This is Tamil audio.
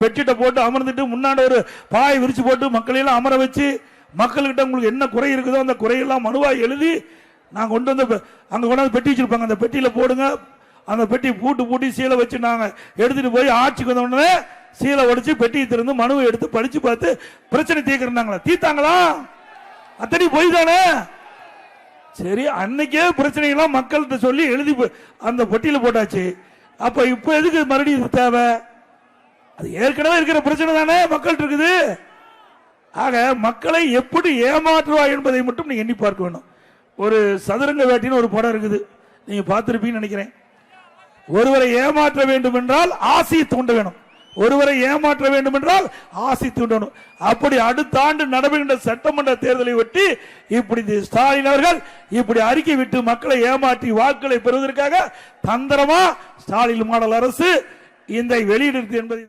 பெட்ஷீட்டை போட்டு அமர்ந்துட்டு முன்னாடி ஒரு பாய் விரிச்சு போட்டு மக்களையெல்லாம் அமர வச்சு மக்கள்கிட்ட உங்களுக்கு என்ன குறை இருக்குதோ அந்த குறையெல்லாம் மனுவாய் எழுதி நாங்கள் கொண்டு வந்து அங்கே கொண்டாந்து பெட்டி வச்சிருப்பாங்க. அந்த பெட்டியில் போடுங்க. அந்த பெட்டி பூட்டி சீலை வச்சு நாங்கள் எடுத்துட்டு போய் ஆட்சிக்கு வந்த உடனே சீலை உடைச்சு பெட்டியை திறந்து மனுவை எடுத்து படிச்சு பார்த்து பிரச்சனை தீர்க்கிறாங்களா? தீர்த்தாங்களா? அத்தனை போய் தானே. சரி, அன்னைக்கே பிரச்சனைகள்லாம் மக்கள்கிட்ட சொல்லி எழுதி அந்த பெட்டியில் போட்டாச்சு. அப்ப இப்ப எதுக்கு மறுபடியும் தேவை? அது ஏற்கனவே இருக்கிற பிரச்சனை தானே மக்கள்கிட்ட இருக்குது. ஆக மக்களை எப்படி ஏமாற்றுவா என்பதை மட்டும் நீங்க எண்ணி பார்க்க வேணும். ஒரு சதுரங்க வேட்டின்னு ஒரு படம் இருக்குது, நீங்க பார்த்திருப்பீங்கன்னு நினைக்கிறேன். ஒருவரை ஏமாற்ற வேண்டும் என்றால் ஆசையை தூண்ட வேணும். ஒருவரை ஏமாற்ற வேண்டும் என்றால் ஆசை தூண்டணும். அப்படி அடுத்த ஆண்டு நடைபெறுகின்ற சட்டமன்ற தேர்தலை ஒட்டி இப்படி ஸ்டாலின் அவர்கள் இப்படி அறிக்கை விட்டு மக்களை ஏமாற்றி வாக்குகளை பெறுவதற்காக தந்திரமா ஸ்டாலின் மாடல் அரசு இந்த வெளியிடு என்பதை